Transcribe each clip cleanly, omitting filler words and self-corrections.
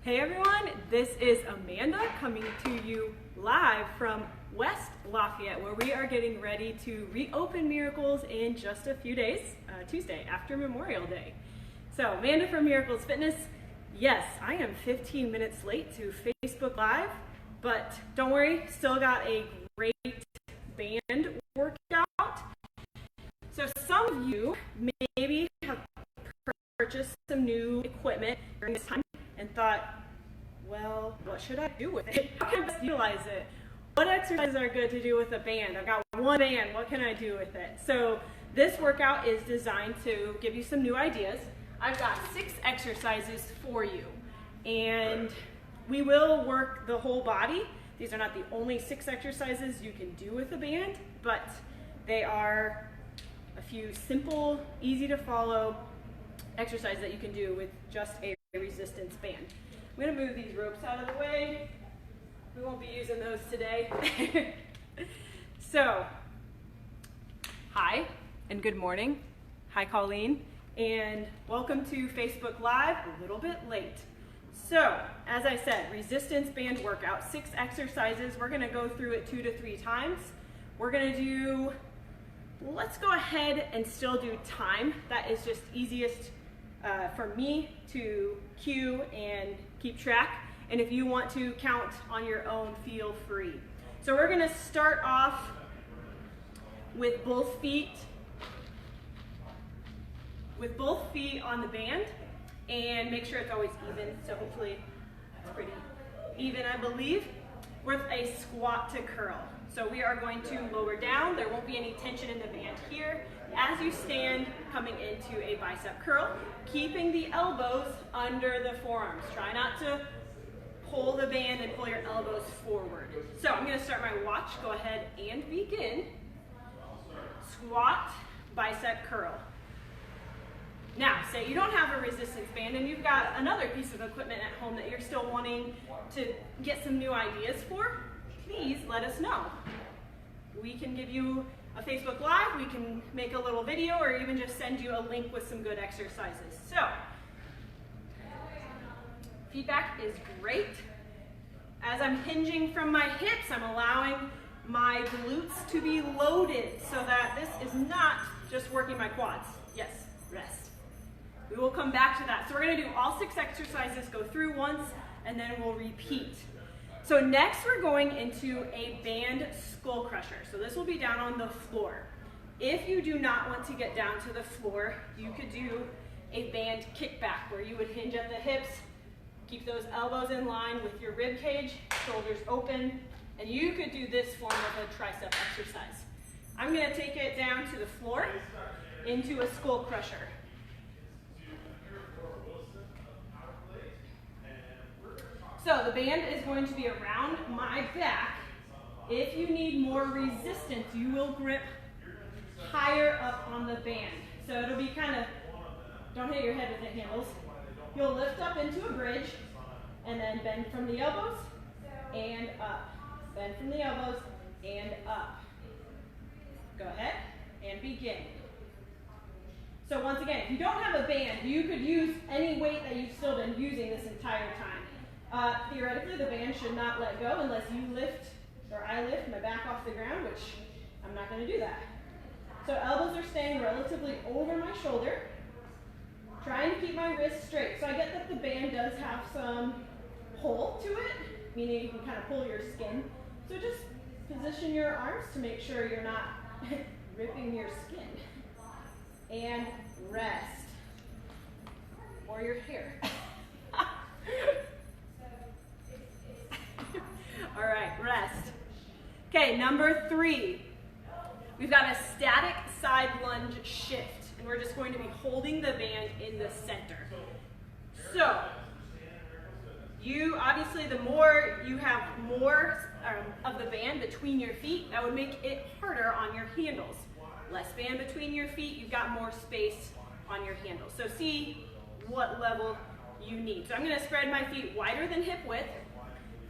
Hey everyone, this is Amanda coming to you live from West Lafayette, where we are getting ready to reopen Miracles in just a few days, Tuesday after Memorial Day. So Amanda from Miracles Fitness, yes, I am 15 minutes late to Facebook Live, but don't worry, still got a great band workout. So some of you maybe have purchased some new equipment during this time and thought, well, what should I do with it? How can I best utilize it? What exercises are good to do with a band? I've got one band, what can I do with it? So this workout is designed to give you some new ideas. I've got 6 exercises for you, and we will work the whole body. These are not the only 6 exercises you can do with a band, but they are a few simple, easy to follow exercises that you can do with just a resistance band. I'm going to move these ropes out of the way. We won't be using those today. So, hi and good morning. Hi Colleen, and welcome to Facebook Live, a little bit late. So, as I said, resistance band workout, 6 exercises. We're going to go through it 2 to 3 times. We're going to do, let's go ahead and still do time. That is just easiest for me to cue and keep track. And if you want to count on your own, feel free. So we're going to start off with both feet on the band, and make sure it's always even. So hopefully it's pretty even, I believe, with a squat to curl. So we are going to lower down. There won't be any tension in the band here. As you stand, coming into a bicep curl, keeping the elbows under the forearms. Try not to pull the band and pull your elbows forward. So I'm going to start my watch. Go ahead and begin. Squat, bicep curl. Now, say you don't have a resistance band and you've got another piece of equipment at home that you're still wanting to get some new ideas for, please let us know. We can give you a Facebook Live, we can make a little video, or even just send you a link with some good exercises. So, feedback is great. As I'm hinging from my hips, I'm allowing my glutes to be loaded so that this is not just working my quads. Yes, rest. We will come back to that. So we're going to do all 6 exercises, go through once, and then we'll repeat. So next we're going into a band skull crusher. So this will be down on the floor. If you do not want to get down to the floor, you could do a band kickback where you would hinge at the hips, keep those elbows in line with your rib cage, shoulders open, and you could do this form of a tricep exercise. I'm going to take it down to the floor into a skull crusher. So the band is going to be around my back. If you need more resistance, you will grip higher up on the band. So it'll be kind of, don't hit your head with the handles. You'll lift up into a bridge and then bend from the elbows and up. Bend from the elbows and up. Go ahead and begin. So once again, if you don't have a band, you could use any weight that you've still been using this entire time. Theoretically, the band should not let go unless you lift, or I lift my back off the ground, which I'm not going to do that. So elbows are staying relatively over my shoulder, trying to keep my wrists straight. So I get that the band does have some pull to it, meaning you can kind of pull your skin. So just position your arms to make sure you're not ripping your skin. And rest. Or your hair. All right, rest. Okay, number 3. We've got a static side lunge shift, and we're just going to be holding the band in the center. So, you obviously, the more you have more of the band between your feet, that would make it harder on your handles. Less band between your feet, you've got more space on your handles. So see what level you need. So I'm going to spread my feet wider than hip width.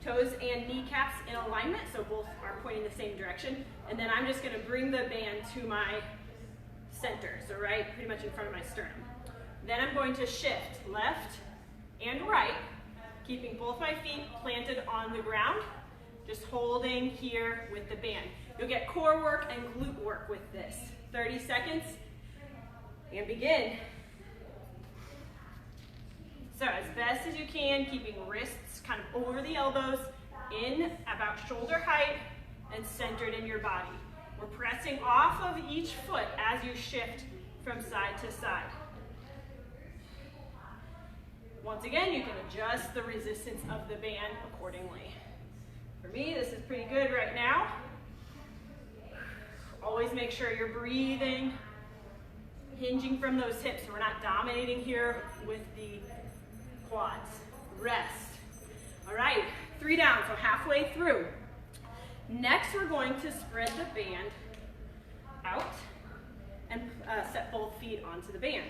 Toes and kneecaps in alignment, so both are pointing the same direction. And then I'm just going to bring the band to my center, so right pretty much in front of my sternum. Then I'm going to shift left and right, keeping both my feet planted on the ground, just holding here with the band. You'll get core work and glute work with this. 30 seconds, and begin. So as best as you can, keeping wrists kind of over the elbows, in about shoulder height, and centered in your body. We're pressing off of each foot as you shift from side to side. Once again, you can adjust the resistance of the band accordingly. For me, this is pretty good right now. Always make sure you're breathing, hinging from those hips. We're not dominating here with the quads. Rest. All right, 3 down, so halfway through. Next, we're going to spread the band out and set both feet onto the band.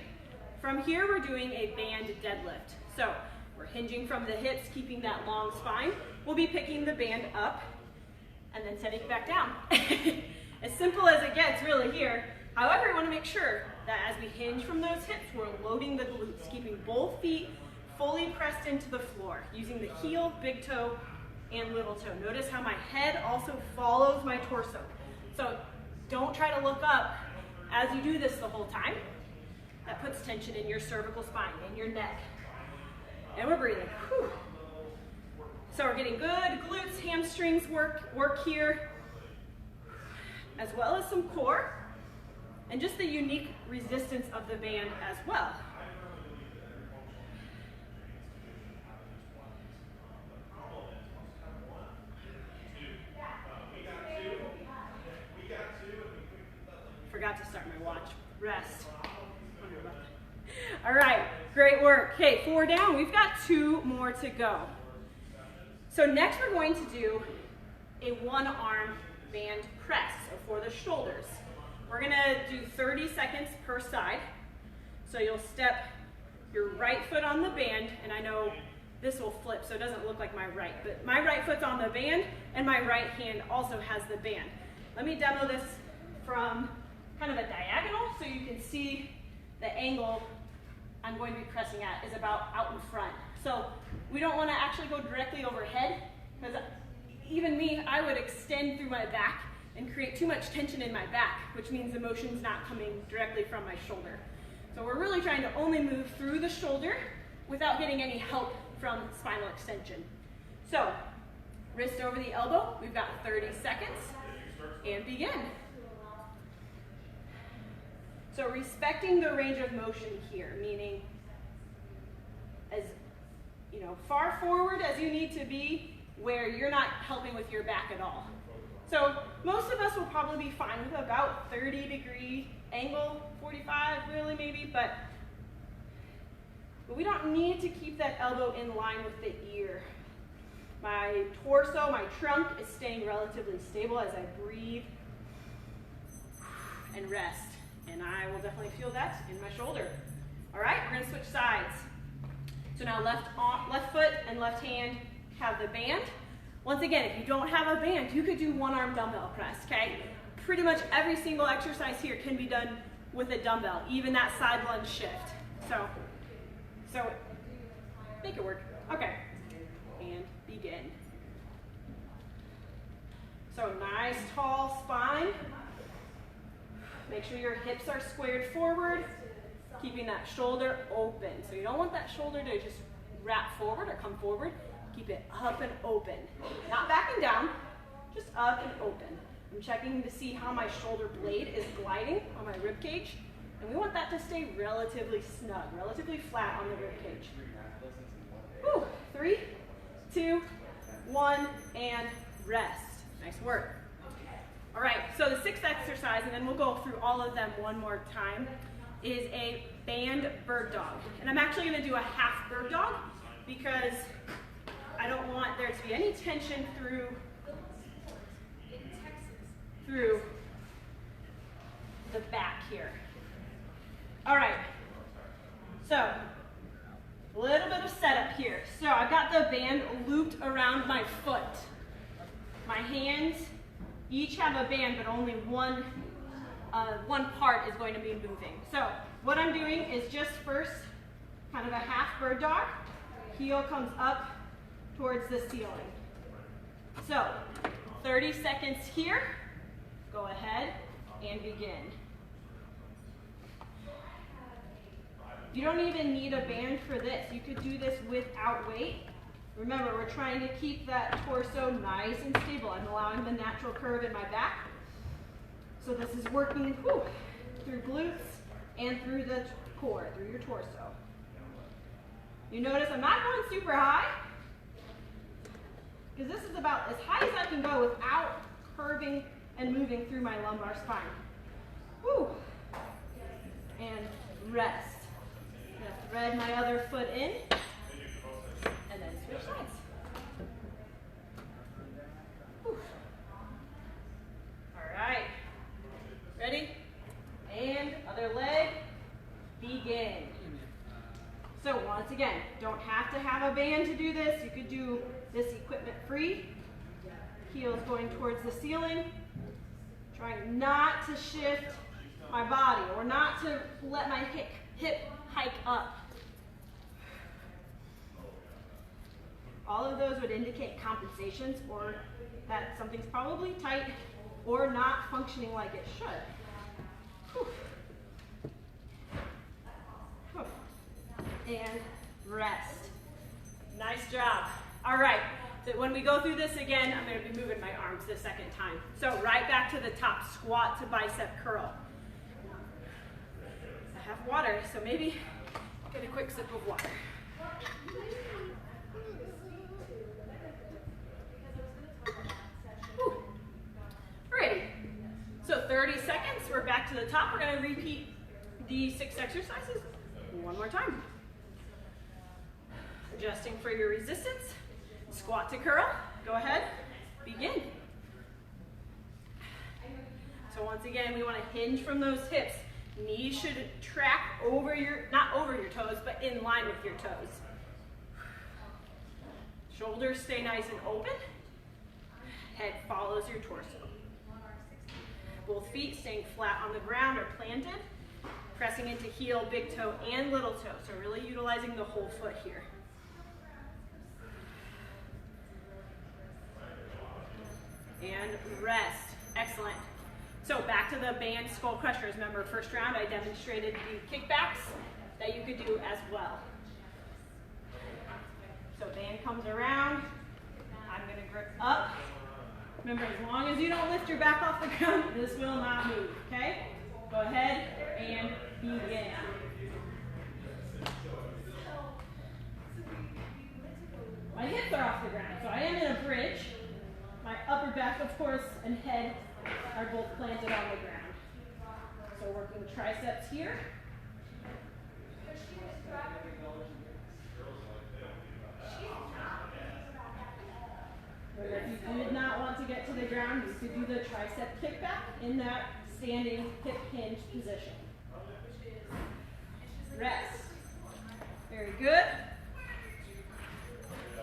From here, we're doing a band deadlift. So we're hinging from the hips, keeping that long spine. We'll be picking the band up and then setting it back down. As simple as it gets really here. However, we want to make sure that as we hinge from those hips, we're loading the glutes, keeping both feet fully pressed into the floor, using the heel, big toe, and little toe. Notice how my head also follows my torso. So don't try to look up as you do this the whole time. That puts tension in your cervical spine and your neck. And we're breathing. Whew. So we're getting good glutes, hamstrings work here, as well as some core, and just the unique resistance of the band as well. Forgot to start my watch. Rest. All right, great work. Okay, 4 down. We've got 2 more to go. So next we're going to do a 1-arm band press, so for the shoulders. We're gonna do 30 seconds per side. So you'll step your right foot on the band, and I know this will flip so it doesn't look like my right, but my right foot's on the band and my right hand also has the band. Let me demo this from kind of a diagonal so you can see the angle I'm going to be pressing at is about out in front. So we don't want to actually go directly overhead, because even me, I would extend through my back and create too much tension in my back, which means the motion's not coming directly from my shoulder. So we're really trying to only move through the shoulder without getting any help from spinal extension. So wrist over the elbow, we've got 30 seconds, and begin. So respecting the range of motion here, meaning as far forward as you need to be where you're not helping with your back at all. So most of us will probably be fine with about 30-degree angle, 45 really maybe, but we don't need to keep that elbow in line with the ear. My torso, my trunk is staying relatively stable as I breathe and rest. And I will definitely feel that in my shoulder. All right, we're gonna switch sides. So now left foot and left hand have the band. Once again, if you don't have a band, you could do 1-arm dumbbell press, okay? Pretty much every single exercise here can be done with a dumbbell, even that side lunge shift. So make it work. Okay, and begin. So nice tall spine. Make sure your hips are squared forward, keeping that shoulder open. So you don't want that shoulder to just wrap forward or come forward. Keep it up and open. Not backing down, just up and open. I'm checking to see how my shoulder blade is gliding on my rib cage. And we want that to stay relatively snug, relatively flat on the rib cage. Whew. 3, 2, 1, and rest. Nice work. All right, so the 6th exercise, and then we'll go through all of them one more time, is a band bird dog. And I'm actually gonna do a half bird dog because I don't want there to be any tension through the back here. All right, so a little bit of setup here. So I've got the band looped around my foot. My hands each have a band, but only one part is going to be moving. So what I'm doing is just first kind of a half bird dog. Heel comes up towards the ceiling. So 30 seconds here. Go ahead and begin. You don't even need a band for this. You could do this without weight. Remember, we're trying to keep that torso nice and stable. I'm allowing the natural curve in my back. So this is working through glutes and through the core, through your torso. You notice I'm not going super high, because this is about as high as I can go without curving and moving through my lumbar spine. Woo. And rest. I'm going to thread my other foot in, and then switch sides. Whew. All right. Ready? And other leg. Begin. So once again, don't have to have a band to do this. You could do this equipment free. Heels going towards the ceiling. Trying not to shift my body or not to let my hip hike up. All of those would indicate compensations or that something's probably tight or not functioning like it should. Whew. Whew. And rest. Nice job. All right, so when we go through this again, I'm going to be moving my arms the second time. So right back to the top, squat to bicep curl. I have water, so maybe get a quick sip of water. Alrighty, so 30 seconds, we're back to the top. We're going to repeat the 6 exercises one more time. Adjusting for your resistance, squat to curl, go ahead, begin. So once again, we want to hinge from those hips. Knees should track over not over your toes, but in line with your toes. Shoulders stay nice and open. Head follows your torso. Both feet staying flat on the ground or planted. Pressing into heel, big toe, and little toe. So really utilizing the whole foot here. And rest. Excellent. So back to the band skull crushers. Remember, first round I demonstrated the kickbacks that you could do as well. So band comes around. I'm going to grip up. Remember, as long as you don't lift your back off the ground, this will not move, okay? Go ahead and begin. My hips are off the ground, so I am in a bridge. My upper back, of course, and head are both planted on the ground. So working triceps here. If you did not want to get to the ground, you could do the tricep kickback in that standing hip hinge position. Rest. Very good.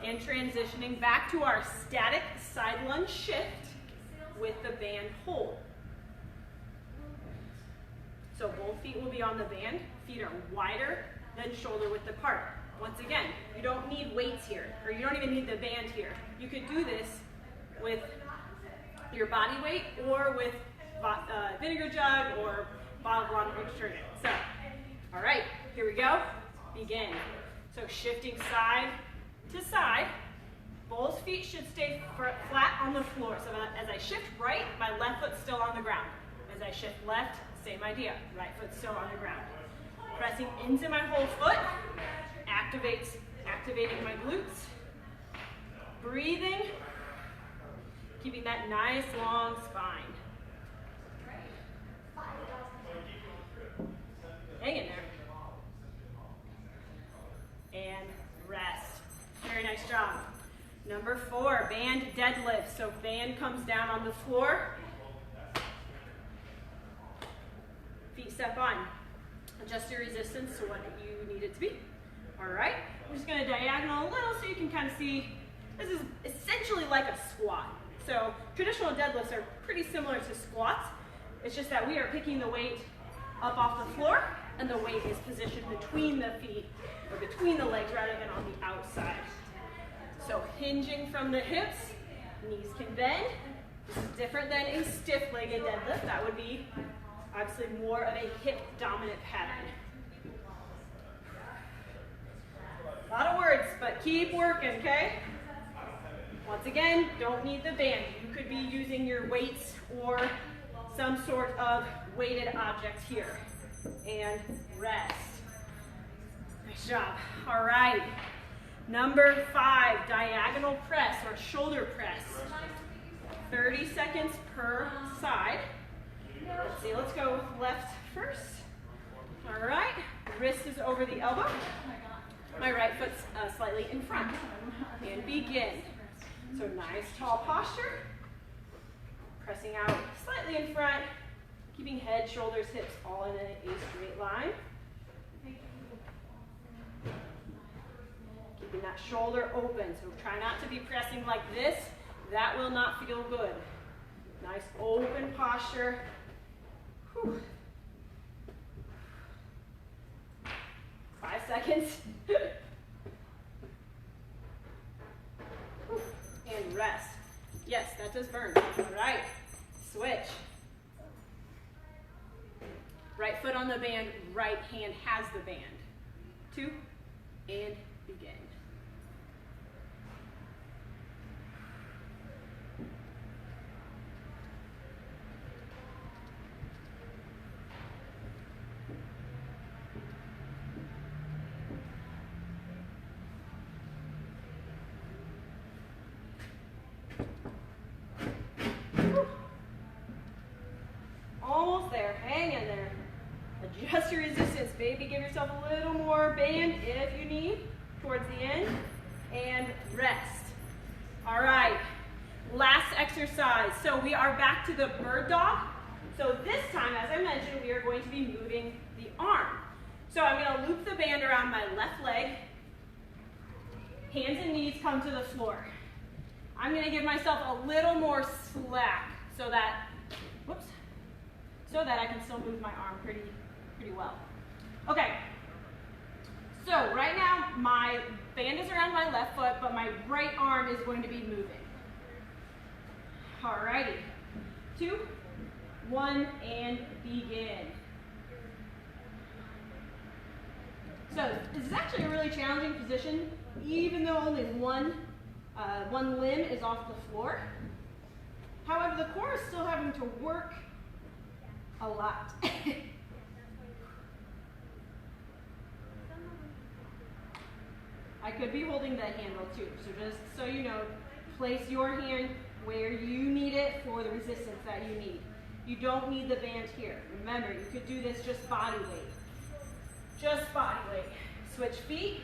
And transitioning back to our static side lunge shift with the band hold. So both feet will be on the band. Feet are wider than shoulder width apart. Once again, you don't need weights here, or you don't even need the band here. You could do this with your body weight or with vinegar jug or bottle of laundry detergent. So, all right, here we go. Begin. So shifting side to side. Both feet should stay flat on the floor. So as I shift right, my left foot's still on the ground. As I shift left, same idea. Right foot's still on the ground. Pressing into my whole foot. Activating my glutes. Breathing. Keeping that nice long spine. Hang in there. And rest. Very nice job. Number 4, band deadlift. So band comes down on the floor. Feet step on. Adjust your resistance to what you need it to be. All right. I'm just going to diagonal a little so you can kind of see. This is essentially like a squat. So traditional deadlifts are pretty similar to squats. It's just that we are picking the weight up off the floor, and the weight is positioned between the feet or between the legs rather than on the outside. So hinging from the hips, knees can bend. This is different than a stiff-legged deadlift. That would be obviously more of a hip-dominant pattern. A lot of words, but keep working, okay? Once again, don't need the band. You could be using your weights or some sort of weighted object here. And rest. Nice job. All right. Number 5, diagonal press or shoulder press. 30 seconds per side. Let's see, let's go left first. All right. Wrist is over the elbow. My right foot's slightly in front. And begin. So nice tall posture. Pressing out slightly in front. Keeping head, shoulders, hips all in a straight line. Keeping that shoulder open. So try not to be pressing like this. That will not feel good. Nice open posture. Whew. 5 seconds. And rest. Yes, that does burn. All right. Switch. Right foot on the band, right hand has the band. 2, and begin. Almost there, hang in there. Adjust your resistance, baby. Give yourself a little more band if you need towards the end. And rest. All right, last exercise. So we are back to the bird dog. So this time, as I mentioned, we are going to be moving the arm. So I'm going to loop the band around my left leg. Hands and knees come to the floor. I'm going to give myself a little more slack so that, whoops, so that I can still move my arm pretty well. Okay, so right now my band is around my left foot, but my right arm is going to be moving. Alrighty, 2, 1, and begin. So this is actually a really challenging position, even though only one limb is off the floor. However, the core is still having to work a lot. I could be holding the handle too, so just so you know, place your hand where you need it for the resistance that you need. You don't need the band here. Remember, you could do this just body weight. Just body weight. Switch feet.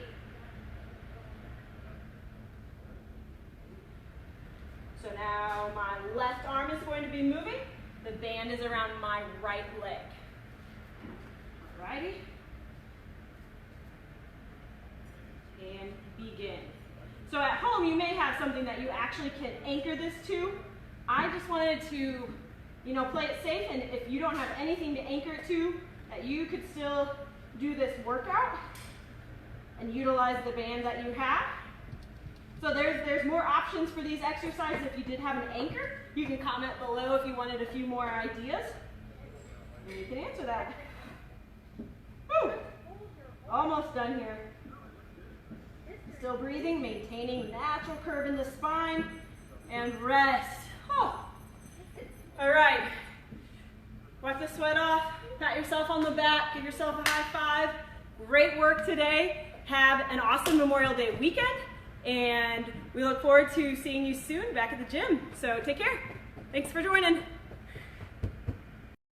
So now my left arm is going to be moving. The band is around my right leg. Alrighty. And begin. So at home, you may have something that you actually can anchor this to. I just wanted to, play it safe, and if you don't have anything to anchor it to, that you could still do this workout and utilize the band that you have. So there's more options for these exercises. If you did have an anchor, you can comment below if you wanted a few more ideas. And you can answer that. Woo! Almost done here. Still breathing, maintaining natural curve in the spine, and rest. Oh. All right. Wipe the sweat off, pat yourself on the back, give yourself a high five. Great work today. Have an awesome Memorial Day weekend, and we look forward to seeing you soon back at the gym. So take care. Thanks for joining.